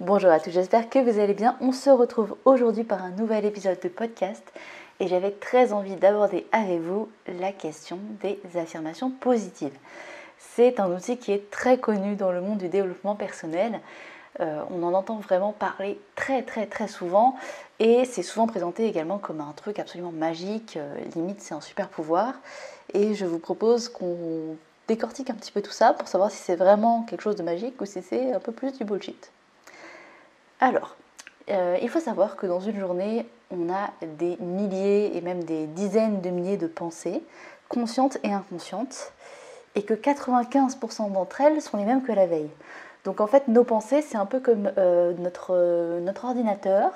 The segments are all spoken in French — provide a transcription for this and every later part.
Bonjour à tous, j'espère que vous allez bien. On se retrouve aujourd'hui par un nouvel épisode de podcast et j'avais très envie d'aborder avec vous la question des affirmations positives. C'est un outil qui est très connu dans le monde du développement personnel. On en entend vraiment parler très souvent et c'est souvent présenté également comme un truc absolument magique, limite c'est un super pouvoir. Et je vous propose qu'on décortique un petit peu tout ça pour savoir si c'est vraiment quelque chose de magique ou si c'est un peu plus du bullshit. Alors, il faut savoir que dans une journée, on a des milliers et même des dizaines de milliers de pensées, conscientes et inconscientes, et que 95% d'entre elles sont les mêmes que la veille. Donc en fait, nos pensées, c'est un peu comme notre ordinateur.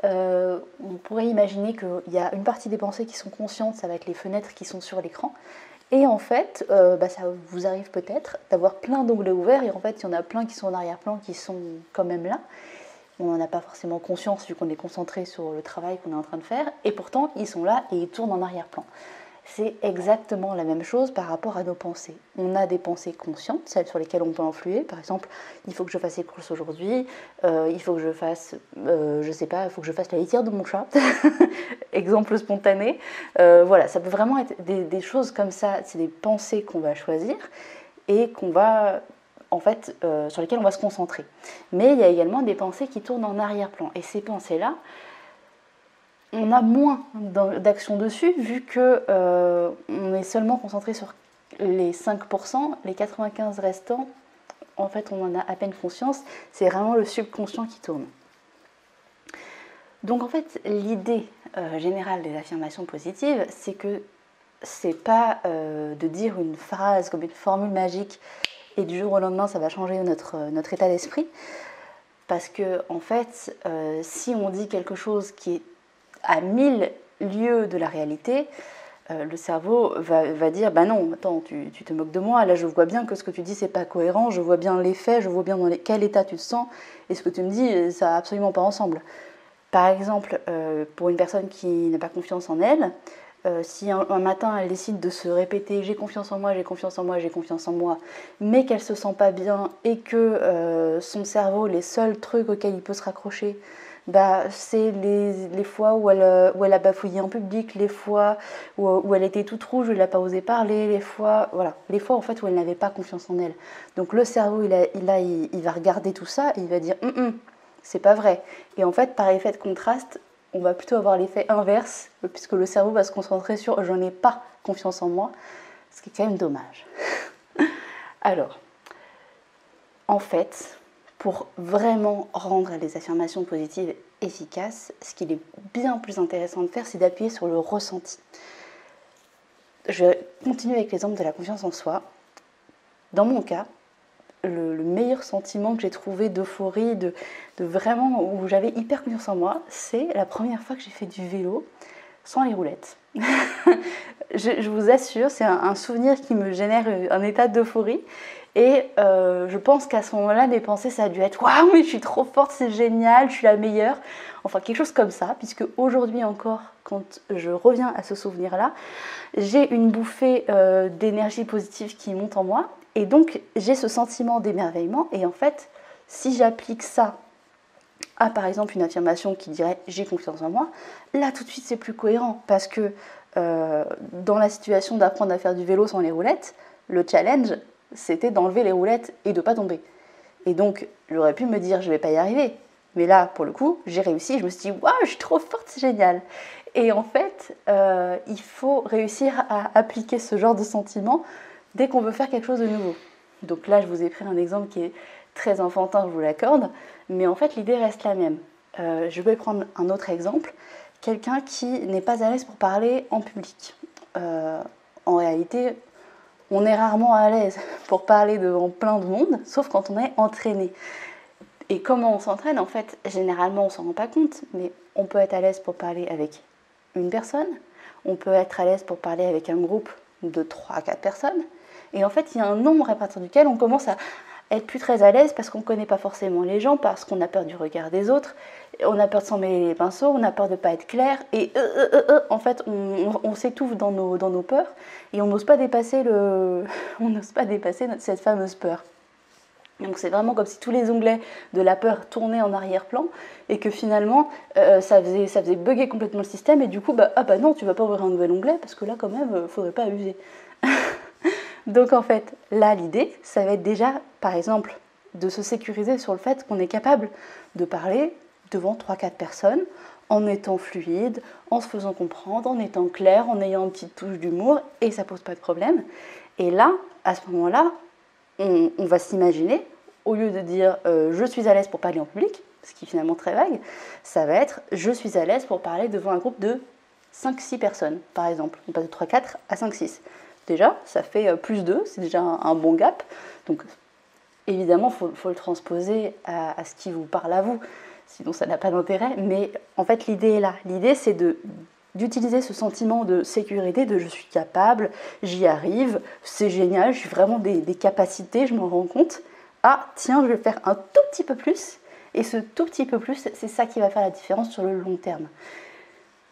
On pourrait imaginer qu'il y a une partie des pensées qui sont conscientes, ça va être les fenêtres qui sont sur l'écran. Et en fait, ça vous arrive peut-être d'avoir plein d'onglets ouverts, et en fait, il y en a plein qui sont en arrière-plan, qui sont quand même là. On n'en a pas forcément conscience vu qu'on est concentré sur le travail qu'on est en train de faire, et pourtant ils sont là et ils tournent en arrière-plan. C'est exactement la même chose par rapport à nos pensées. On a des pensées conscientes, celles sur lesquelles on peut influer. Par exemple, il faut que je fasse les courses aujourd'hui, il faut que je fasse, je sais pas, il faut que je fasse la litière de mon chat. Exemple spontané. Voilà, ça peut vraiment être des choses comme ça. C'est des pensées qu'on va choisir et qu'on va sur lesquelles on va se concentrer. Mais il y a également des pensées qui tournent en arrière-plan. Et ces pensées-là, on a moins d'action dessus, vu qu'on est seulement concentré sur les 5%, les 95 restants, en fait, on en a à peine conscience. C'est vraiment le subconscient qui tourne. Donc, en fait, l'idée générale des affirmations positives, c'est que c'est pas de dire une phrase comme une formule magique et du jour au lendemain, ça va changer notre état d'esprit. Parce que, en fait, si on dit quelque chose qui est à 1000 lieues de la réalité, le cerveau va dire « Bah non, attends, tu te moques de moi, là je vois bien que ce que tu dis c'est pas cohérent, je vois bien les faits, je vois bien dans quel état tu te sens, et ce que tu me dis, ça va absolument pas ensemble. » Par exemple, pour une personne qui n'a pas confiance en elle, si un matin elle décide de se répéter « j'ai confiance en moi, j'ai confiance en moi, j'ai confiance en moi », mais qu'elle se sent pas bien et que son cerveau, les seuls trucs auxquels il peut se raccrocher, c'est les fois où elle a bafouillé en public, les fois où elle était toute rouge, où elle n'a pas osé parler, les fois en fait où elle n'avait pas confiance en elle. Donc le cerveau, il va regarder tout ça et il va dire c'est pas vrai. Et en fait, par effet de contraste, on va plutôt avoir l'effet inverse, puisque le cerveau va se concentrer sur « j'en ai pas confiance en moi », ce qui est quand même dommage. Alors, en fait, pour vraiment rendre les affirmations positives efficaces, ce qu'il est bien plus intéressant de faire, c'est d'appuyer sur le ressenti. Je continue avec l'exemple de la confiance en soi. Dans mon cas, le meilleur sentiment que j'ai trouvé d'euphorie, de vraiment où j'avais hyper confiance en moi, c'est la première fois que j'ai fait du vélo sans les roulettes. je vous assure, c'est un souvenir qui me génère un état d'euphorie. Et je pense qu'à ce moment-là, mes pensées, ça a dû être « Waouh, mais je suis trop forte, c'est génial, je suis la meilleure !» Enfin, quelque chose comme ça, puisque aujourd'hui encore, quand je reviens à ce souvenir-là, j'ai une bouffée d'énergie positive qui monte en moi. Et donc, j'ai ce sentiment d'émerveillement. Et en fait, si j'applique ça à, par exemple, une affirmation qui dirait « j'ai confiance en moi », là, tout de suite, c'est plus cohérent. Parce que dans la situation d'apprendre à faire du vélo sans les roulettes, le challenge, c'était d'enlever les roulettes et de ne pas tomber. Et donc, j'aurais pu me dire « je ne vais pas y arriver ». Mais là, pour le coup, j'ai réussi. Je me suis dit « waouh, je suis trop forte, c'est génial ». Et en fait, il faut réussir à appliquer ce genre de sentiment dès qu'on veut faire quelque chose de nouveau. Donc là, je vous ai pris un exemple qui est très enfantin, je vous l'accorde, mais en fait, l'idée reste la même. Je vais prendre un autre exemple. Quelqu'un qui n'est pas à l'aise pour parler en public. En réalité, on est rarement à l'aise pour parler devant plein de monde, sauf quand on est entraîné. Et comment on s'entraîne? En fait, généralement, on ne s'en rend pas compte, mais on peut être à l'aise pour parler avec une personne, on peut être à l'aise pour parler avec un groupe de 3 à 4 personnes, et en fait, il y a un nombre à partir duquel on commence à être plus très à l'aise parce qu'on ne connaît pas forcément les gens, parce qu'on a peur du regard des autres, on a peur de s'en mêler les pinceaux, on a peur de ne pas être clair, et en fait, on s'étouffe dans nos peurs, et on n'ose pas dépasser cette fameuse peur. Donc c'est vraiment comme si tous les onglets de la peur tournaient en arrière-plan et que finalement ça faisait bugger complètement le système et du coup ah bah non, tu vas pas ouvrir un nouvel onglet parce que là quand même faudrait pas abuser. Donc en fait là l'idée ça va être déjà par exemple de se sécuriser sur le fait qu'on est capable de parler devant 3-4 personnes en étant fluide, en se faisant comprendre, en étant clair, en ayant une petite touche d'humour et ça pose pas de problème. Et là, à ce moment-là, on va s'imaginer, au lieu de dire je suis à l'aise pour parler en public, ce qui est finalement très vague, ça va être je suis à l'aise pour parler devant un groupe de 5-6 personnes, par exemple. On passe de 3-4 à 5-6. Déjà, ça fait plus 2, c'est déjà un bon gap. Donc évidemment, il faut le transposer à ce qui vous parle à vous, sinon ça n'a pas d'intérêt. Mais en fait, l'idée est là. L'idée, c'est d'utiliser ce sentiment de sécurité, de je suis capable, j'y arrive, c'est génial, j'ai vraiment des capacités, je m'en rends compte. Ah, tiens, je vais faire un tout petit peu plus. Et ce tout petit peu plus, c'est ça qui va faire la différence sur le long terme.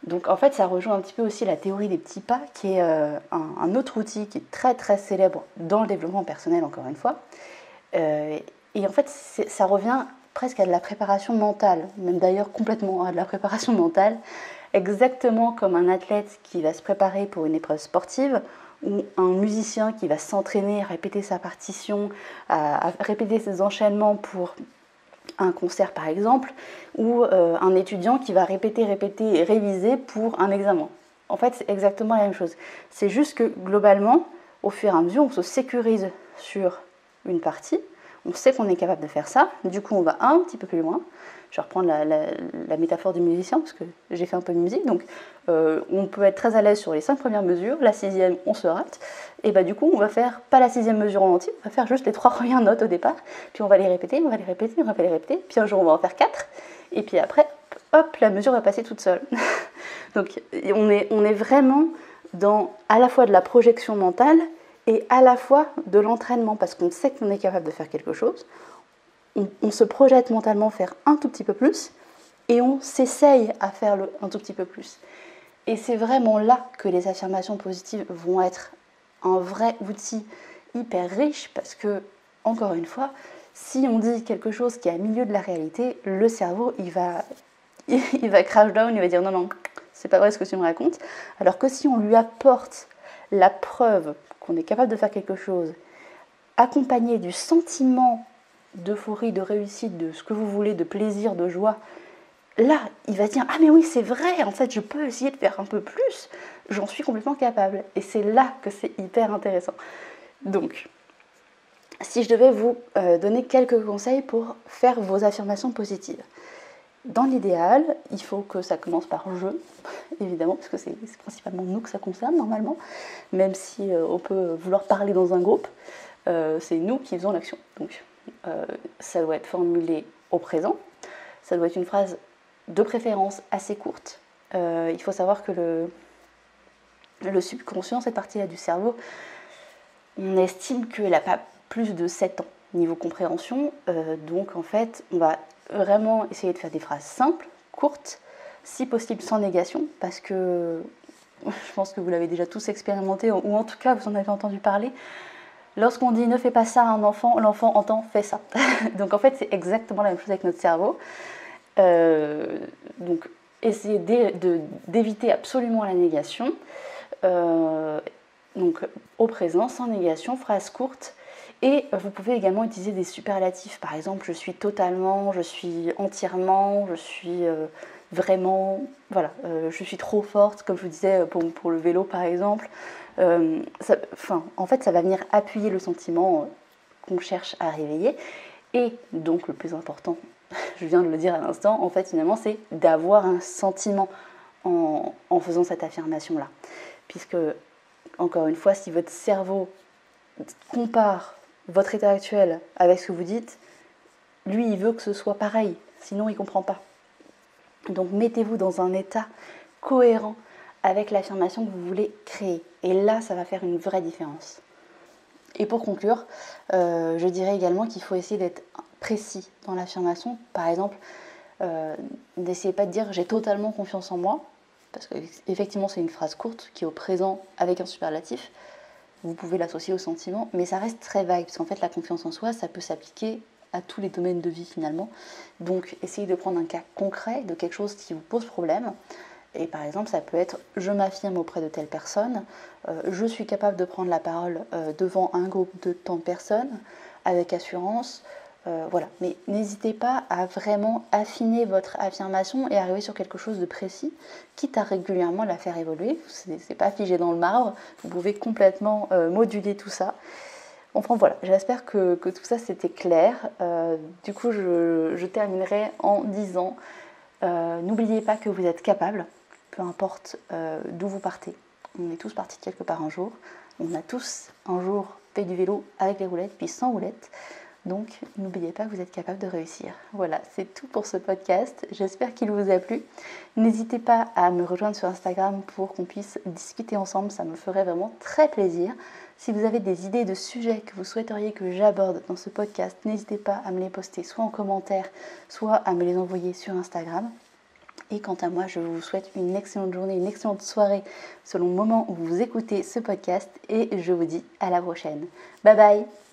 Donc en fait, ça rejoint un petit peu aussi la théorie des petits pas, qui est un autre outil qui est très très célèbre dans le développement personnel, encore une fois. Et en fait, ça revient presque à de la préparation mentale, même d'ailleurs complètement à de la préparation mentale, exactement comme un athlète qui va se préparer pour une épreuve sportive ou un musicien qui va s'entraîner à répéter sa partition, à répéter ses enchaînements pour un concert par exemple, ou un étudiant qui va répéter et réviser pour un examen. En fait, c'est exactement la même chose. C'est juste que globalement, au fur et à mesure, on se sécurise sur une partie, on sait qu'on est capable de faire ça, du coup on va un petit peu plus loin. Je vais reprendre la métaphore du musicien, parce que j'ai fait un peu de musique, donc on peut être très à l'aise sur les 5 premières mesures, la 6e on se rate, et bah du coup on va faire pas la 6e mesure en entier, on va faire juste les 3 premières notes au départ, puis on va les répéter, puis un jour on va en faire 4, et puis après, hop, la mesure va passer toute seule. Donc on est vraiment dans à la fois de la projection mentale, et à la fois de l'entraînement, parce qu'on sait qu'on est capable de faire quelque chose, on se projette mentalement faire un tout petit peu plus, et on s'essaye à faire un tout petit peu plus. Et c'est vraiment là que les affirmations positives vont être un vrai outil hyper riche, parce que, encore une fois, si on dit quelque chose qui est à milieu de la réalité, le cerveau, il va crash down, il va dire non, c'est pas vrai ce que tu me racontes, alors que si on lui apporte la preuve qu'on est capable de faire quelque chose, accompagné du sentiment d'euphorie, de réussite, de ce que vous voulez, de plaisir, de joie, là, il va dire « Ah mais oui, c'est vrai, en fait, je peux essayer de faire un peu plus, j'en suis complètement capable. » Et c'est là que c'est hyper intéressant. Donc, si je devais vous donner quelques conseils pour faire vos affirmations positives. Dans l'idéal, il faut que ça commence par « je », évidemment, parce que c'est principalement nous que ça concerne normalement, même si on peut vouloir parler dans un groupe, c'est nous qui faisons l'action. Donc, ça doit être formulé au présent, ça doit être une phrase de préférence assez courte. Il faut savoir que le subconscient, cette partie-là du cerveau, on estime qu'elle n'a pas plus de 7 ans niveau compréhension, donc en fait, on va vraiment essayer de faire des phrases simples, courtes, si possible sans négation, parce que je pense que vous l'avez déjà tous expérimenté, ou en tout cas vous en avez entendu parler. Lorsqu'on dit ne fais pas ça à un enfant, l'enfant entend fais ça. Donc en fait c'est exactement la même chose avec notre cerveau. Donc essayez d'éviter absolument la négation. Donc au présent, sans négation, phrase courte. Et vous pouvez également utiliser des superlatifs. Par exemple, je suis totalement, je suis entièrement, je suis vraiment, voilà, je suis trop forte, comme je vous disais pour le vélo par exemple. En fait, ça va venir appuyer le sentiment qu'on cherche à réveiller. Et donc, le plus important, je viens de le dire à l'instant, en fait, finalement, c'est d'avoir un sentiment en faisant cette affirmation-là. Puisque, encore une fois, si votre cerveau compare votre état actuel avec ce que vous dites, lui, il veut que ce soit pareil, sinon il ne comprend pas. Donc, mettez-vous dans un état cohérent avec l'affirmation que vous voulez créer. Et là, ça va faire une vraie différence. Et pour conclure, je dirais également qu'il faut essayer d'être précis dans l'affirmation. Par exemple, n'essayez pas de dire « j'ai totalement confiance en moi », parce qu'effectivement c'est une phrase courte qui est au présent avec un superlatif. vous pouvez l'associer au sentiment, mais ça reste très vague, parce qu'en fait la confiance en soi, ça peut s'appliquer à tous les domaines de vie finalement. Donc essayez de prendre un cas concret de quelque chose qui vous pose problème. Et par exemple, ça peut être je m'affirme auprès de telle personne, je suis capable de prendre la parole devant un groupe de tant de personnes avec assurance. Voilà, mais n'hésitez pas à vraiment affiner votre affirmation et arriver sur quelque chose de précis, quitte à régulièrement la faire évoluer. C'est pas figé dans le marbre, vous pouvez complètement moduler tout ça. Enfin voilà, j'espère que tout ça c'était clair. Du coup, je terminerai en disant n'oubliez pas que vous êtes capable, peu importe d'où vous partez. On est tous partis de quelque part un jour. On a tous un jour fait du vélo avec les roulettes, puis sans roulettes. Donc n'oubliez pas que vous êtes capable de réussir. Voilà, c'est tout pour ce podcast. J'espère qu'il vous a plu. N'hésitez pas à me rejoindre sur Instagram pour qu'on puisse discuter ensemble. Ça me ferait vraiment très plaisir. Si vous avez des idées de sujets que vous souhaiteriez que j'aborde dans ce podcast, n'hésitez pas à me les poster soit en commentaire, soit à me les envoyer sur Instagram. Et quant à moi, je vous souhaite une excellente journée, une excellente soirée selon le moment où vous écoutez ce podcast et je vous dis à la prochaine. Bye bye!